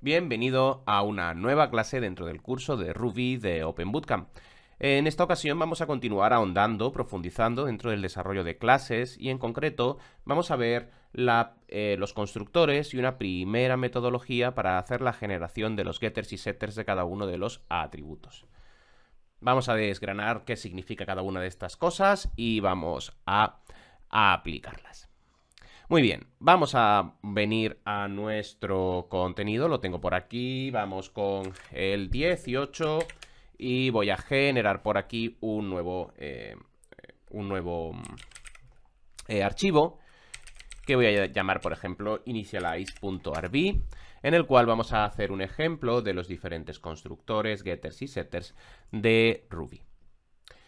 Bienvenido a una nueva clase dentro del curso de Ruby de Open Bootcamp. En esta ocasión vamos a continuar ahondando, profundizando dentro del desarrollo de clases y en concreto vamos a ver los constructores y una primera metodología para hacer la generación de los getters y setters de cada uno de los atributos. Vamos a desgranar qué significa cada una de estas cosas y vamos a aplicarlas. Muy bien, vamos a venir a nuestro contenido, lo tengo por aquí, vamos con el 18 y voy a generar por aquí un nuevo archivo que voy a llamar, por ejemplo, initialize.rb, en el cual vamos a hacer un ejemplo de los diferentes constructores, getters y setters de Ruby.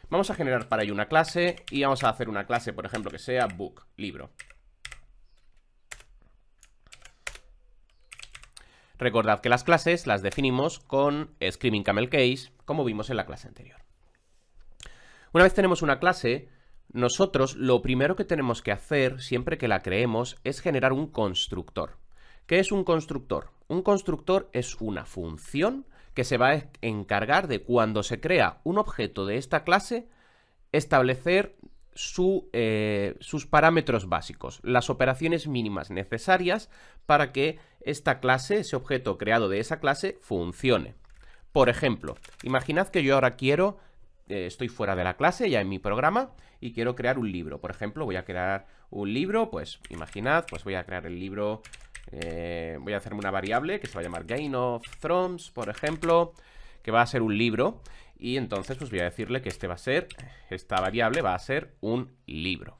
Vamos a generar para ello una clase y vamos a hacer una clase, por ejemplo, que sea book, libro. Recordad que las clases las definimos con Screaming Camel Case, como vimos en la clase anterior. Una vez tenemos una clase, nosotros lo primero que tenemos que hacer siempre que la creemos es generar un constructor. ¿Qué es un constructor? Un constructor es una función que se va a encargar de, cuando se crea un objeto de esta clase, establecer sus parámetros básicos, las operaciones mínimas necesarias para que esta clase, ese objeto creado de esa clase, funcione. Por ejemplo, imaginad que yo ahora estoy fuera de la clase, ya en mi programa, y quiero crear un libro. Por ejemplo, voy a crear un libro, pues imaginad, pues voy a crear el libro, voy a hacerme una variable que se va a llamar Game of Thrones, por ejemplo, que va a ser un libro. Y entonces pues voy a decirle que esta variable va a ser un libro.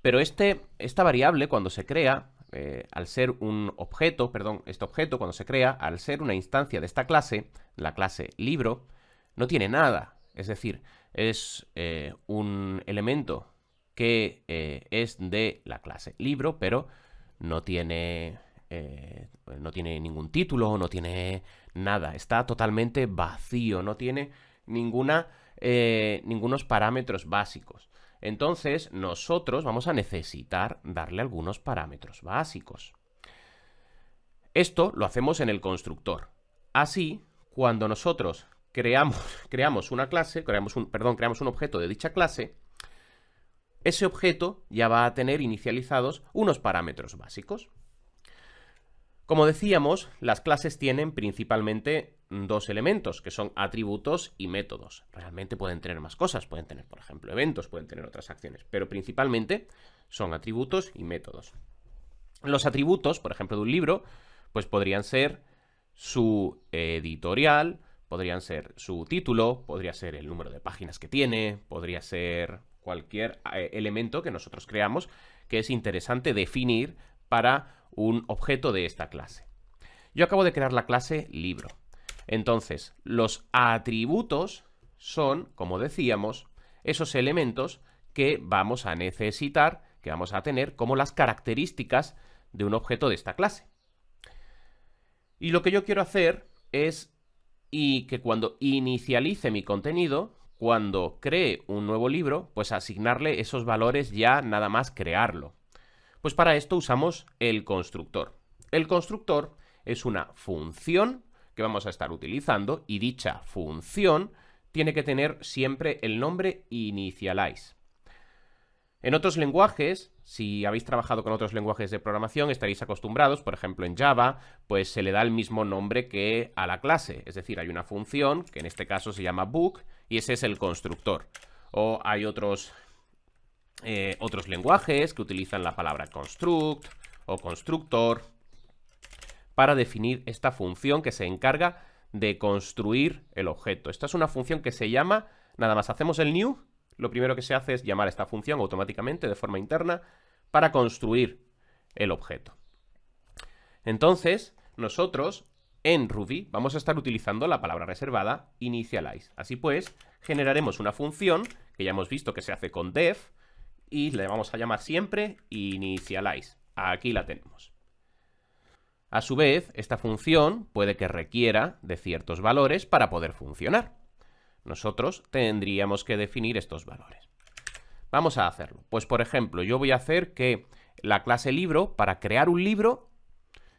Pero esta variable cuando se crea, al ser un objeto, este objeto cuando se crea, al ser una instancia de esta clase, la clase libro, no tiene nada. Es decir, es un elemento que es de la clase libro, pero no tiene ningún título, no tiene nada, está totalmente vacío, no tiene ningunos parámetros básicos. Entonces, nosotros vamos a necesitar darle algunos parámetros básicos. Esto lo hacemos en el constructor. Así, cuando nosotros creamos una clase, creamos un objeto de dicha clase, ese objeto ya va a tener inicializados unos parámetros básicos. Como decíamos, las clases tienen principalmente dos elementos, que son atributos y métodos. Realmente pueden tener más cosas, pueden tener, por ejemplo, eventos, pueden tener otras acciones, pero principalmente son atributos y métodos. Los atributos, por ejemplo, de un libro, pues podrían ser su editorial, podrían ser su título, podría ser el número de páginas que tiene, podría ser cualquier elemento que nosotros creamos que es interesante definir para un objeto de esta clase. Yo acabo de crear la clase libro. Entonces, los atributos son, como decíamos, esos elementos que vamos a necesitar, que vamos a tener como las características de un objeto de esta clase. Y lo que yo quiero hacer es que cuando inicialice mi contenido, cuando cree un nuevo libro, pues asignarle esos valores ya nada más crearlo. Pues para esto usamos el constructor. El constructor es una función que vamos a estar utilizando y dicha función tiene que tener siempre el nombre initialize. En otros lenguajes, si habéis trabajado con otros lenguajes de programación, estaréis acostumbrados, por ejemplo en Java, pues se le da el mismo nombre que a la clase. Es decir, hay una función que en este caso se llama book y ese es el constructor. O hay otros lenguajes que utilizan la palabra construct o constructor para definir esta función que se encarga de construir el objeto. Esta es una función que se llama, nada más hacemos el new, lo primero que se hace es llamar a esta función automáticamente de forma interna para construir el objeto. Entonces, nosotros en Ruby vamos a estar utilizando la palabra reservada initialize. Así pues, generaremos una función que ya hemos visto que se hace con def, y le vamos a llamar siempre initialize. Aquí la tenemos. A su vez, esta función puede que requiera de ciertos valores para poder funcionar. Nosotros tendríamos que definir estos valores. Vamos a hacerlo. Pues, por ejemplo, yo voy a hacer que la clase libro, para crear un libro,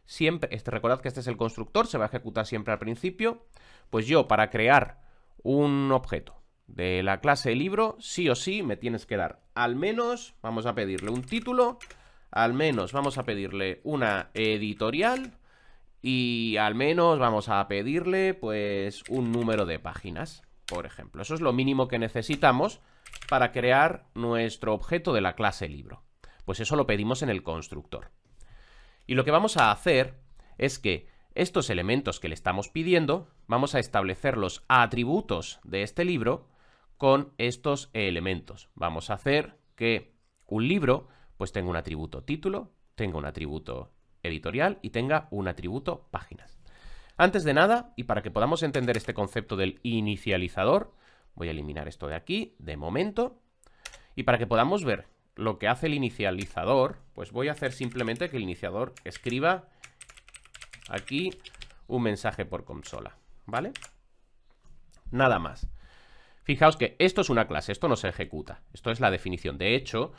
siempre, recordad que este es el constructor, se va a ejecutar siempre al principio. Pues yo, para crear un objeto de la clase libro, sí o sí me tienes que dar al menos, vamos a pedirle un título, al menos vamos a pedirle una editorial y al menos vamos a pedirle pues un número de páginas, por ejemplo. Eso es lo mínimo que necesitamos para crear nuestro objeto de la clase libro. Pues eso lo pedimos en el constructor. Y lo que vamos a hacer es que estos elementos que le estamos pidiendo, vamos a establecer los atributos de este libro con estos elementos. Vamos a hacer que un libro pues tenga un atributo título, tenga un atributo editorial y tenga un atributo páginas. Antes de nada, y para que podamos entender este concepto del inicializador, voy a eliminar esto de aquí, de momento, y para que podamos ver lo que hace el inicializador, pues voy a hacer simplemente que el iniciador escriba aquí un mensaje por consola, ¿vale? Nada más. Fijaos que esto es una clase, esto no se ejecuta. Esto es la definición. De hecho,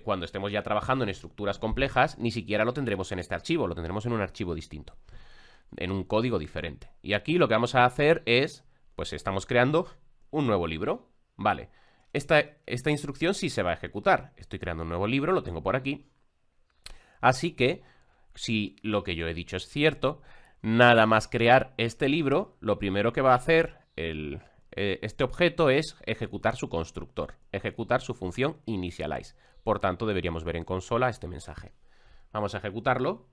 cuando estemos ya trabajando en estructuras complejas, ni siquiera lo tendremos en este archivo, lo tendremos en un archivo distinto, en un código diferente. Y aquí lo que vamos a hacer es, pues estamos creando un nuevo libro, ¿vale? Esta instrucción sí se va a ejecutar. Estoy creando un nuevo libro, lo tengo por aquí. Así que, si lo que yo he dicho es cierto, nada más crear este libro, lo primero que va a hacer este objeto es ejecutar su constructor, ejecutar su función initialize. Por tanto, deberíamos ver en consola este mensaje. Vamos a ejecutarlo.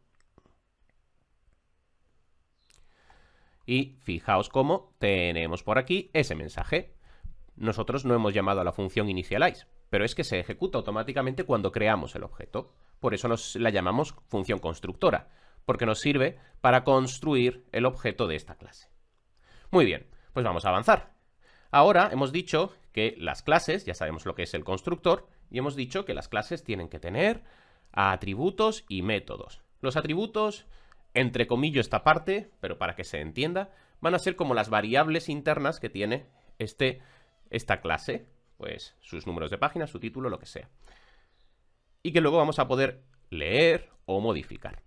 Y fijaos cómo tenemos por aquí ese mensaje. Nosotros no hemos llamado a la función initialize, pero es que se ejecuta automáticamente cuando creamos el objeto. Por eso la llamamos función constructora, porque nos sirve para construir el objeto de esta clase. Muy bien, pues vamos a avanzar. Ahora hemos dicho que las clases, ya sabemos lo que es el constructor, y hemos dicho que las clases tienen que tener atributos y métodos. Los atributos, entre comillas esta parte, pero para que se entienda, van a ser como las variables internas que tiene esta clase, pues sus números de páginas, su título, lo que sea. Y que luego vamos a poder leer o modificar.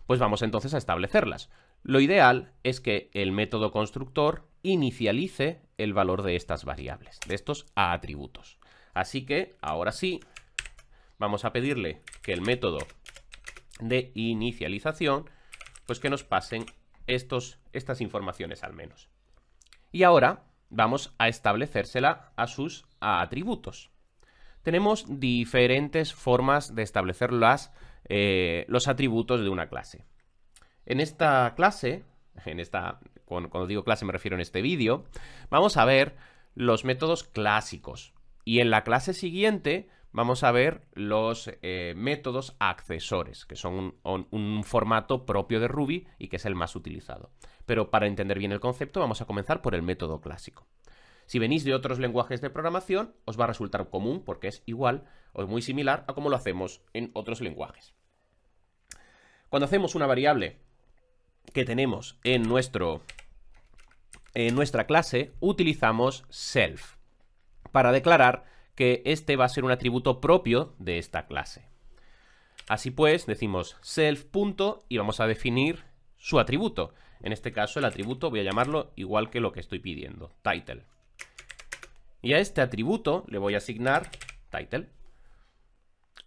Pues vamos entonces a establecerlas. Lo ideal es que el método constructor inicialice el valor de estas variables, de estos atributos. Así que, ahora sí, vamos a pedirle que el método de inicialización, pues que nos pasen estas informaciones al menos. Y ahora vamos a establecérsela a sus atributos. Tenemos diferentes formas de establecer los atributos de una clase. En esta clase, cuando digo clase me refiero en este vídeo, vamos a ver los métodos clásicos. Y en la clase siguiente vamos a ver los métodos accesores, que son un formato propio de Ruby y que es el más utilizado. Pero para entender bien el concepto vamos a comenzar por el método clásico. Si venís de otros lenguajes de programación, os va a resultar común porque es igual o muy similar a como lo hacemos en otros lenguajes. Cuando hacemos una variable que tenemos en nuestra clase, utilizamos self para declarar que este va a ser un atributo propio de esta clase. Así pues, decimos self. Y vamos a definir su atributo. En este caso, el atributo voy a llamarlo igual que lo que estoy pidiendo, title. Y a este atributo le voy a asignar title,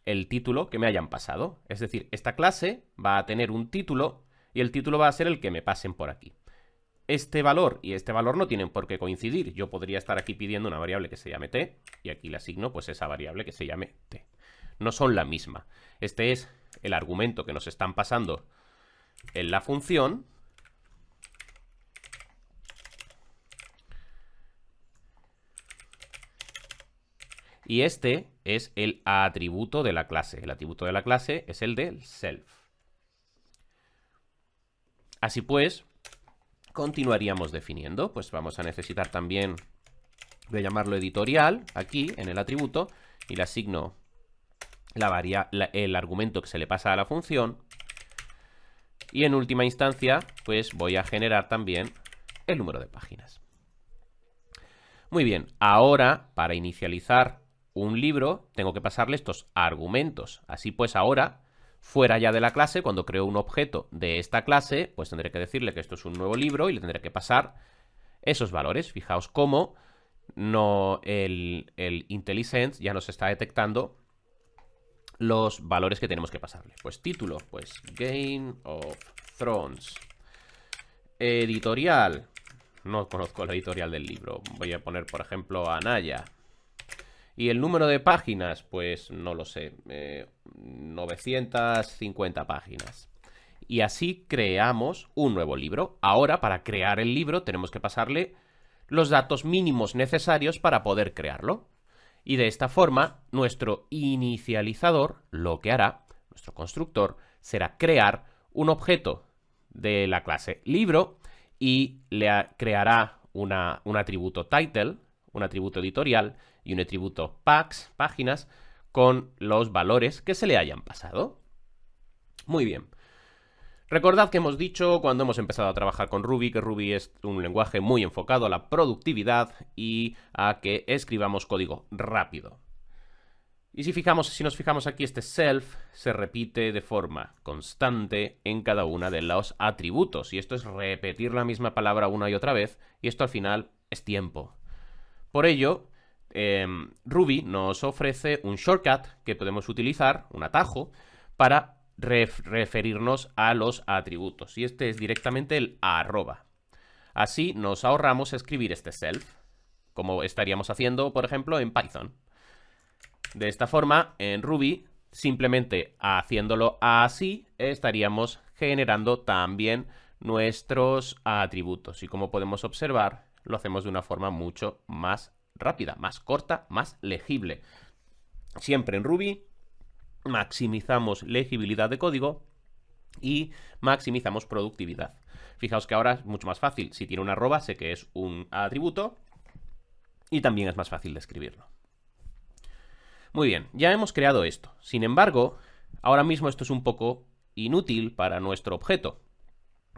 el título que me hayan pasado. Es decir, esta clase va a tener un título y el título va a ser el que me pasen por aquí. Este valor y este valor no tienen por qué coincidir. Yo podría estar aquí pidiendo una variable que se llame t y aquí le asigno pues esa variable que se llame t. No son la misma. Este es el argumento que nos están pasando en la función. Y este es el atributo de la clase. El atributo de la clase es el del self. Así pues, continuaríamos definiendo. Pues vamos a necesitar también de llamarlo editorial aquí en el atributo y le asigno el argumento que se le pasa a la función. Y en última instancia, pues voy a generar también el número de páginas. Muy bien, ahora para inicializar un libro tengo que pasarle estos argumentos. Así pues ahora Fuera ya de la clase, cuando creo un objeto de esta clase, pues tendré que decirle que esto es un nuevo libro y le tendré que pasar esos valores. Fijaos cómo el IntelliSense ya nos está detectando los valores que tenemos que pasarle. Pues título, pues Game of Thrones. Editorial. No conozco la editorial del libro. Voy a poner, por ejemplo, Anaya. Y el número de páginas, pues no lo sé. 950 páginas. Y así creamos un nuevo libro. Ahora, para crear el libro, tenemos que pasarle los datos mínimos necesarios para poder crearlo. Y de esta forma, nuestro inicializador lo que hará, nuestro constructor, será crear un objeto de la clase libro y le creará un atributo title, un atributo editorial y un atributo páginas con los valores que se le hayan pasado. Muy bien. Recordad que hemos dicho cuando hemos empezado a trabajar con Ruby que Ruby es un lenguaje muy enfocado a la productividad y a que escribamos código rápido. Y si nos fijamos aquí, este self se repite de forma constante en cada una de los atributos. Y esto es repetir la misma palabra una y otra vez. Y esto al final es tiempo. Por ello, Ruby nos ofrece un shortcut que podemos utilizar, un atajo, para referirnos a los atributos. Y este es directamente el arroba. Así nos ahorramos escribir este self, como estaríamos haciendo, por ejemplo, en Python. De esta forma, en Ruby, simplemente haciéndolo así, estaríamos generando también nuestros atributos. Y como podemos observar, lo hacemos de una forma mucho más rápida, más corta, más legible. Siempre en Ruby maximizamos legibilidad de código y maximizamos productividad. Fijaos que ahora es mucho más fácil. Si tiene una arroba, sé que es un atributo y también es más fácil de escribirlo. Muy bien, ya hemos creado esto. Sin embargo, ahora mismo esto es un poco inútil para nuestro objeto,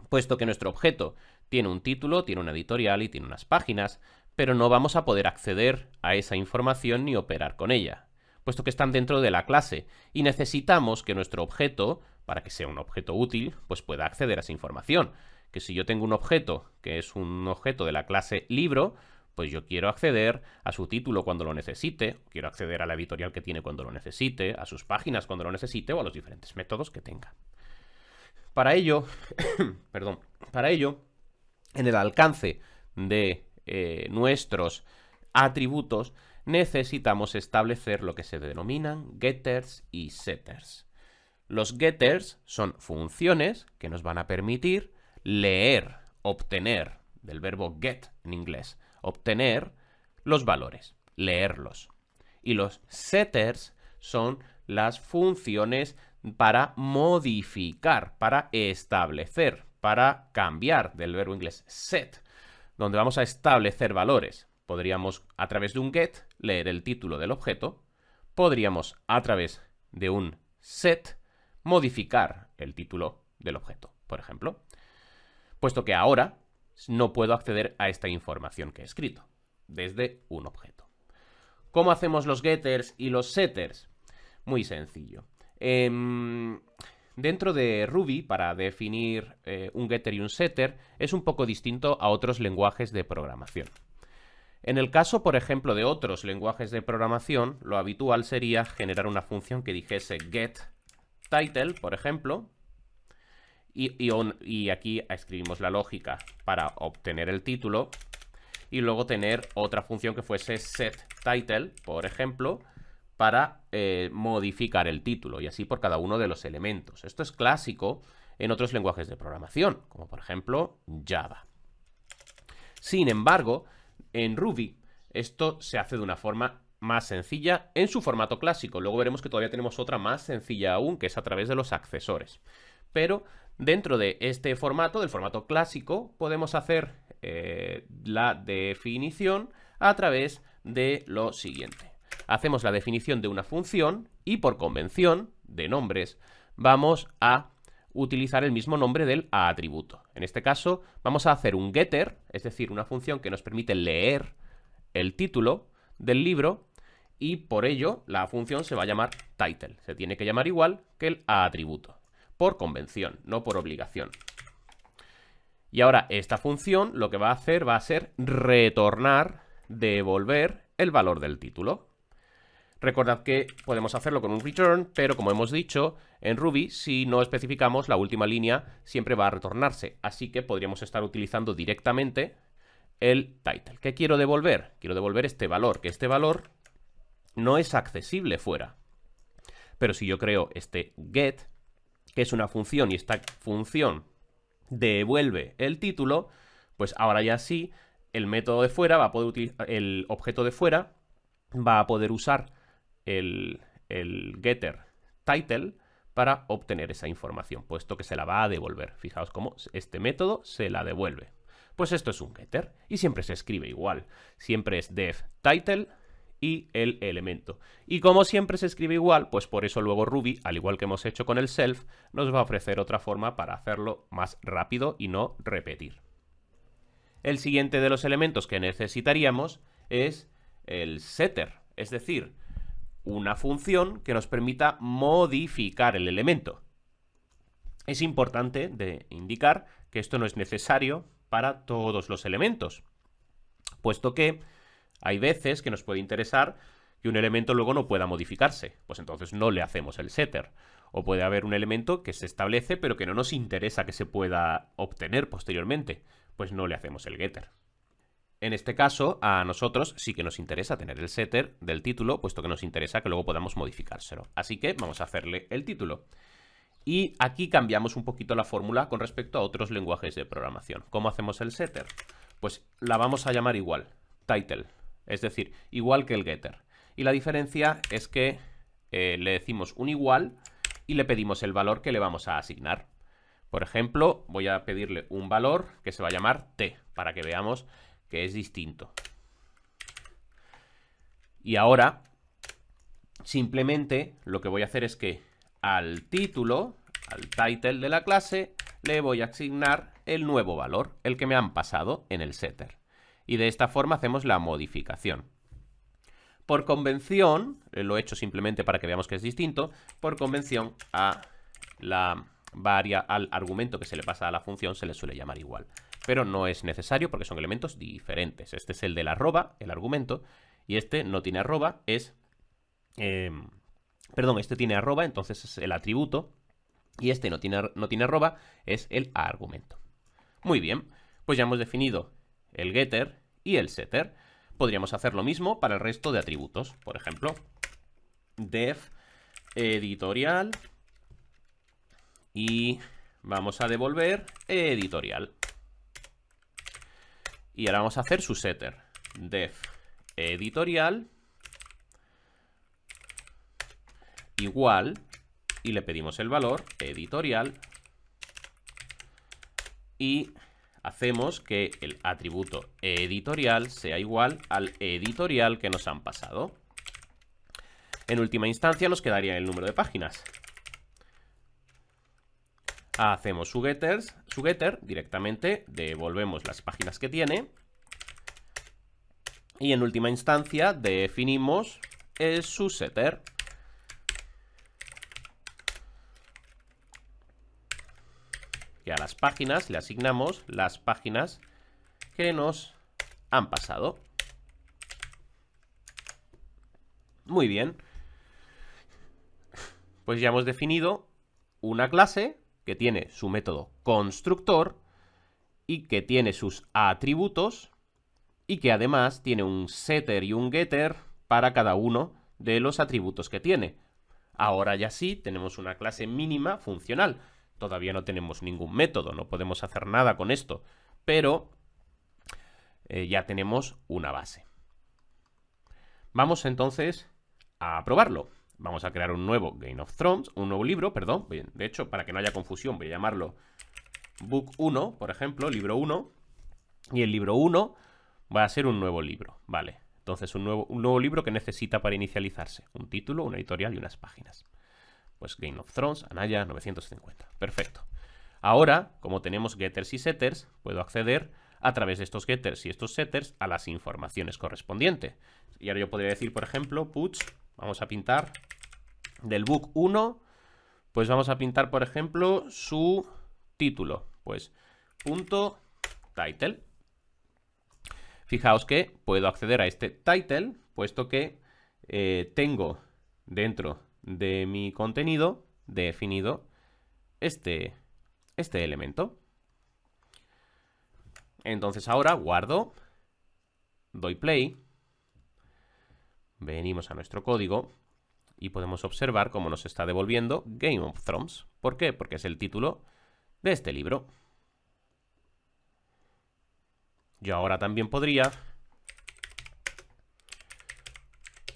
puesto que nuestro objeto tiene un título, tiene una editorial y tiene unas páginas, pero no vamos a poder acceder a esa información ni operar con ella, puesto que están dentro de la clase y necesitamos que nuestro objeto, para que sea un objeto útil, pues pueda acceder a esa información. Que si yo tengo un objeto que es un objeto de la clase libro, pues yo quiero acceder a su título cuando lo necesite, quiero acceder a la editorial que tiene cuando lo necesite, a sus páginas cuando lo necesite o a los diferentes métodos que tenga. Para ello, en el alcance de nuestros atributos, necesitamos establecer lo que se denominan getters y setters. Los getters son funciones que nos van a permitir leer, obtener, del verbo get en inglés, obtener los valores, leerlos. Y los setters son las funciones para modificar, para establecer, para cambiar, del verbo inglés set, donde vamos a establecer valores. Podríamos, a través de un get, leer el título del objeto. Podríamos, a través de un set, modificar el título del objeto, por ejemplo. Puesto que ahora no puedo acceder a esta información que he escrito desde un objeto. ¿Cómo hacemos los getters y los setters? Muy sencillo. Dentro de Ruby, para definir un getter y un setter, es un poco distinto a otros lenguajes de programación. En el caso, por ejemplo, de otros lenguajes de programación, lo habitual sería generar una función que dijese getTitle, por ejemplo, y aquí escribimos la lógica para obtener el título, y luego tener otra función que fuese setTitle, por ejemplo, para modificar el título, y así por cada uno de los elementos. Esto es clásico en otros lenguajes de programación, como por ejemplo Java. Sin embargo, en Ruby esto se hace de una forma más sencilla en su formato clásico. Luego veremos que todavía tenemos otra más sencilla aún, que es a través de los accesores. Pero dentro de este formato, del formato clásico, podemos hacer la definición a través de lo siguiente. Hacemos la definición de una función y por convención de nombres vamos a utilizar el mismo nombre del atributo. En este caso vamos a hacer un getter, es decir, una función que nos permite leer el título del libro, y por ello la función se va a llamar title. Se tiene que llamar igual que el atributo, por convención, no por obligación. Y ahora esta función lo que va a ser retornar, devolver el valor del título. Recordad que podemos hacerlo con un return, pero como hemos dicho, en Ruby, si no especificamos, la última línea siempre va a retornarse. Así que podríamos estar utilizando directamente el title. ¿Qué quiero devolver? Quiero devolver este valor, que este valor no es accesible fuera. Pero si yo creo este get, que es una función, y esta función devuelve el título, pues ahora ya sí, el método de fuera va a poder utilizar, el objeto de fuera va a poder usar el getter title para obtener esa información, puesto que se la va a devolver. Fijaos cómo este método se la devuelve. Pues esto es un getter y siempre se escribe igual. Siempre es def title y el elemento. Y como siempre se escribe igual, pues por eso luego Ruby, al igual que hemos hecho con el self, nos va a ofrecer otra forma para hacerlo más rápido y no repetir. El siguiente de los elementos que necesitaríamos es el setter, es decir, una función que nos permita modificar el elemento. Es importante de indicar que esto no es necesario para todos los elementos, puesto que hay veces que nos puede interesar que un elemento luego no pueda modificarse, pues entonces no le hacemos el setter. O puede haber un elemento que se establece pero que no nos interesa que se pueda obtener posteriormente, pues no le hacemos el getter. En este caso, a nosotros sí que nos interesa tener el setter del título, puesto que nos interesa que luego podamos modificárselo. Así que vamos a hacerle el título. Y aquí cambiamos un poquito la fórmula con respecto a otros lenguajes de programación. ¿Cómo hacemos el setter? Pues la vamos a llamar igual, title, es decir, igual que el getter. Y la diferencia es que le decimos un igual y le pedimos el valor que le vamos a asignar. Por ejemplo, voy a pedirle un valor que se va a llamar t, para que veamos que es distinto. Y ahora, simplemente lo que voy a hacer es que al título, al title de la clase, le voy a asignar el nuevo valor, el que me han pasado en el setter. Y de esta forma hacemos la modificación. Por convención, lo he hecho simplemente para que veamos que es distinto, por convención al argumento que se le pasa a la función se le suele llamar igual. Pero no es necesario porque son elementos diferentes. Este es el del arroba, el argumento, y este no tiene arroba, este tiene arroba, entonces es el atributo, y este no tiene arroba, es el argumento. Muy bien, pues ya hemos definido el getter y el setter. Podríamos hacer lo mismo para el resto de atributos. Por ejemplo, def editorial y vamos a devolver editorial. Y ahora vamos a hacer su setter, def editorial igual, y le pedimos el valor editorial y hacemos que el atributo editorial sea igual al editorial que nos han pasado. En última instancia nos quedaría el número de páginas. Hacemos su getter, directamente devolvemos las páginas que tiene. Y en última instancia definimos su setter. Que a las páginas le asignamos las páginas que nos han pasado. Muy bien. Pues ya hemos definido una clase que tiene su método constructor y que tiene sus atributos y que además tiene un setter y un getter para cada uno de los atributos que tiene. Ahora ya sí tenemos una clase mínima funcional. Todavía no tenemos ningún método, no podemos hacer nada con esto, pero ya tenemos una base. Vamos entonces a probarlo. Vamos a crear un nuevo Game of Thrones, un nuevo libro, perdón. De hecho, para que no haya confusión, voy a llamarlo Book 1, por ejemplo, libro 1. Y el libro 1 va a ser un nuevo libro, ¿vale? Entonces, un nuevo libro que necesita para inicializarse. Un título, una editorial y unas páginas. Pues Game of Thrones, Anaya 950. Perfecto. Ahora, como tenemos getters y setters, puedo acceder a través de estos getters y estos setters a las informaciones correspondientes. Y ahora yo podría decir, por ejemplo, puts, vamos a pintar del book 1, pues vamos a pintar, por ejemplo, su título, pues punto title. Fijaos que puedo acceder a este title, puesto que tengo dentro de mi contenido definido este elemento. Entonces ahora guardo, doy play, venimos a nuestro código y podemos observar cómo nos está devolviendo Game of Thrones. ¿Por qué? Porque es el título de este libro. Yo ahora también podría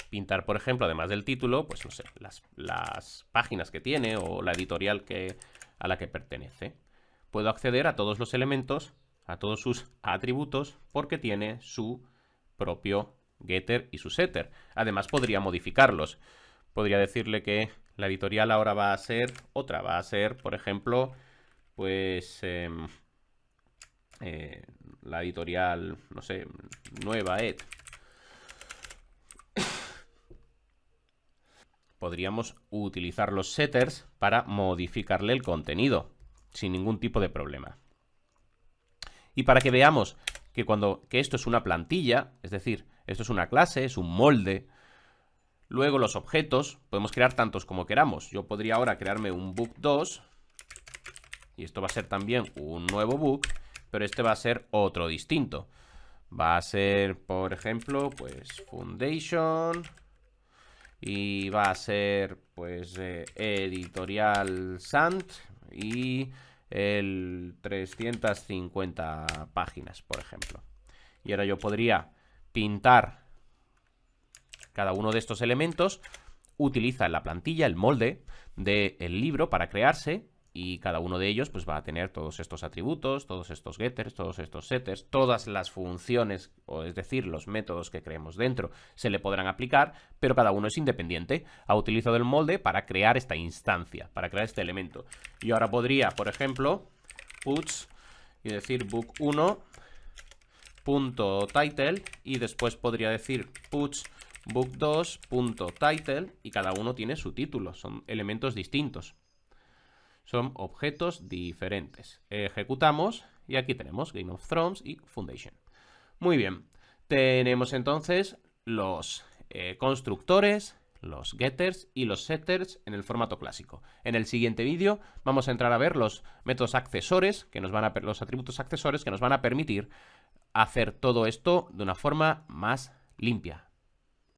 pintar, por ejemplo, además del título, pues no sé, las páginas que tiene o la editorial a la que pertenece. Puedo acceder a todos los elementos, a todos sus atributos, porque tiene su propio getter y su setter. Además, podría modificarlos. Podría decirle que la editorial ahora va a ser otra. Va a ser, por ejemplo, pues la editorial, no sé, Nueva Ed. Podríamos utilizar los setters para modificarle el contenido sin ningún tipo de problema. Y para que veamos que esto es una plantilla, es decir, esto es una clase, es un molde. Luego los objetos, podemos crear tantos como queramos. Yo podría ahora crearme un book 2, y esto va a ser también un nuevo book, pero este va a ser otro distinto. Va a ser, por ejemplo, pues Foundation, y va a ser, pues, Editorial Sant, y el 350 páginas, por ejemplo. Y ahora yo podría pintar cada uno de estos elementos, utiliza en la plantilla el molde del libro para crearse, y cada uno de ellos pues va a tener todos estos atributos, todos estos getters, todos estos setters, todas las funciones, o es decir, los métodos que creemos dentro se le podrán aplicar, pero cada uno es independiente. Ha utilizado el molde para crear esta instancia, para crear este elemento. Y ahora podría, por ejemplo, puts y decir book1.title, y después podría decir puts book2.title, y cada uno tiene su título, son elementos distintos. Son objetos diferentes. Ejecutamos y aquí tenemos Game of Thrones y Foundation. Muy bien. Tenemos entonces los constructores, los getters y los setters en el formato clásico. En el siguiente vídeo vamos a entrar a ver los métodos accesores, los atributos accesores que nos van a permitir hacer todo esto de una forma más limpia.